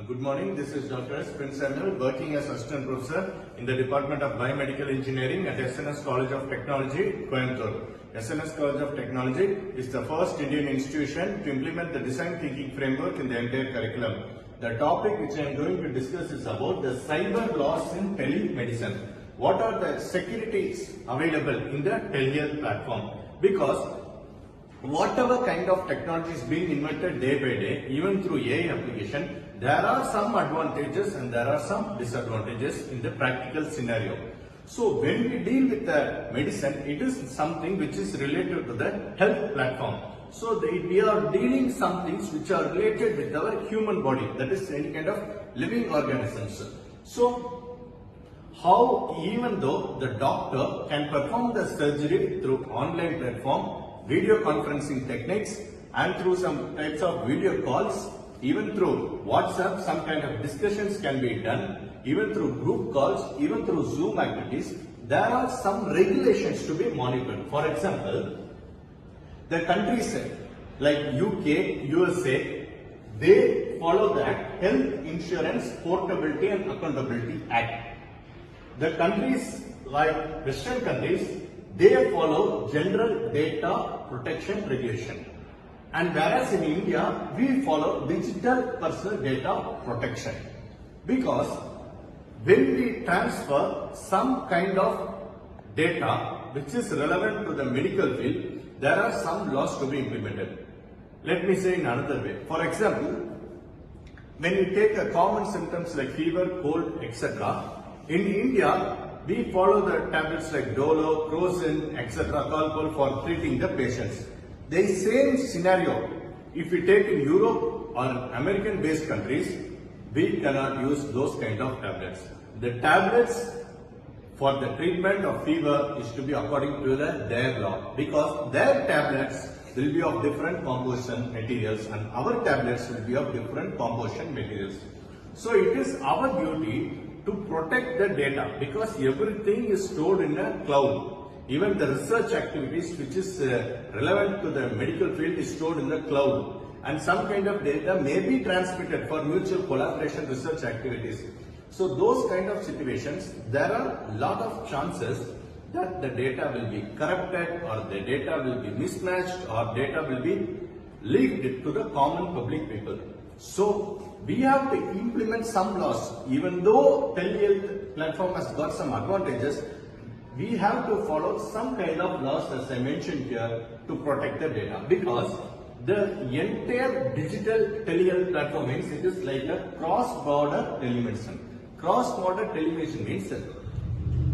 Good morning. This is Dr. S. Prince Samuel, working as Assistant Professor in the Department of Biomedical Engineering at SNS College of Technology, Coimbatore. SNS College of Technology is the first Indian institution to implement the design thinking framework in the entire curriculum. The topic which I am going to discuss is about the cyber laws in telemedicine. What are the securities available in the telehealth platform? Because whatever kind of technology is being invented day by day, even through AI application, there are some advantages and there are some disadvantages in the practical scenario. So when we deal with the medicine, it is something which is related to the health platform. So we are dealing some things which are related with our human body, that is any kind of living organisms. So how, even though the doctor can perform the surgery through online platform, video conferencing techniques, and through some types of video calls, even through WhatsApp, some kind of discussions can be done, even through group calls, even through Zoom activities, there are some regulations to be monitored. For example, the countries like UK, USA, they follow the Health Insurance Portability and Accountability Act. The countries like Western countries, they follow General Data Protection Regulation. And whereas in India, we follow Digital Personal Data Protection. Because when we transfer some kind of data which is relevant to the medical field, there are some laws to be implemented. Let me say in another way. For example, when we take a common symptoms like fever, cold, etc., in India, we follow the tablets like Dolo, Crocin, etc. called for treating the patients. The same scenario, if we take in Europe or American-based countries, we cannot use those kind of tablets. The tablets for the treatment of fever is to be according to their law, because their tablets will be of different composition materials and our tablets will be of different composition materials. So it is our duty to protect the data, because everything is stored in a cloud. Even the research activities which is relevant to the medical field is stored in the cloud, and some kind of data may be transmitted for mutual collaboration research activities. So those kind of situations, there are a lot of chances that the data will be corrupted, or the data will be mismatched, or data will be leaked to the common public people. So we have to implement some laws. Even though telehealth platform has got some advantages, we have to follow some kind of laws, as I mentioned here, to protect the data, because the entire digital telehealth platform means it is like a cross-border telemedicine. Cross-border telemedicine means that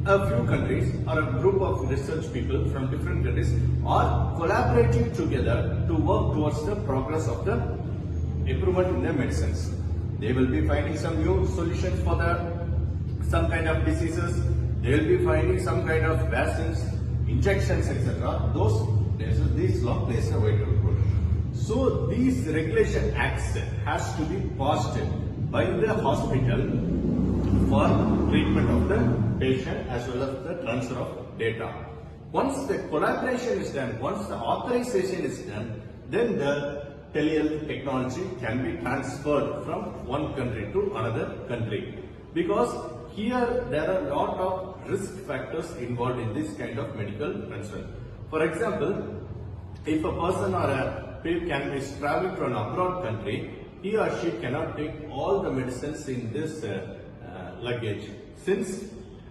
a few countries or a group of research people from different countries are collaborating together to work towards the progress of the improvement in the medicines. They will be finding some new solutions for some kind of diseases. They will be finding some kind of vaccines, injections, etc. These law plays a vital role. So these regulation acts has to be passed by the hospital for treatment of the patient as well as the transfer of data. Once the collaboration is done, once the authorization is done, then the telehealth technology can be transferred from one country to another country. Because here there are a lot of risk factors involved in this kind of medical transfer. For example, if a person or a patient is traveling to an abroad country, he or she cannot take all the medicines in this luggage. Since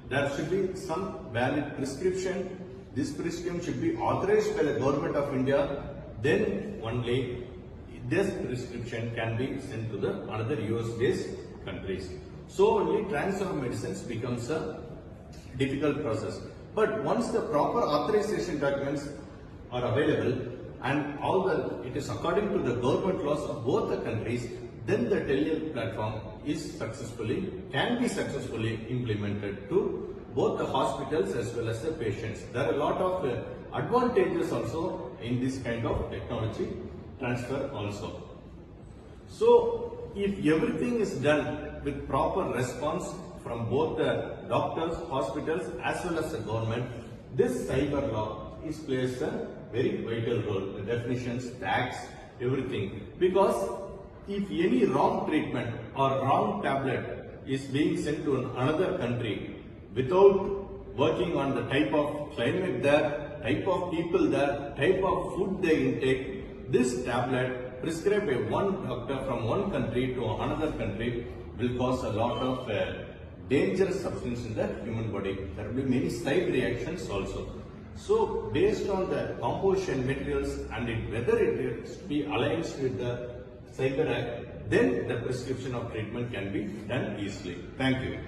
there should be some valid prescription, this prescription should be authorized by the government of India, then only this prescription can be sent to the another US-based countries. So only transfer of medicines becomes a difficult process. But once the proper authorization documents are available and it is according to the government laws of both the countries, then the telehealth platform can be successfully implemented to both the hospitals as well as the patients. There are a lot of advantages also in this kind of technology transfer also. So if everything is done with proper response from both the doctors, hospitals as well as the government, this cyber law plays a very vital role. The definitions, the acts, everything. Because if any wrong treatment or wrong tablet is being sent to another country without working on the type of climate there, type of people there, type of food they intake, this tablet prescribed by one doctor from one country to another country will cause a lot of dangerous substance in the human body. There will be many side reactions also. So based on the composition materials and whether it is to be aligned with the Cyber Act, then the prescription of treatment can be done easily. Thank you.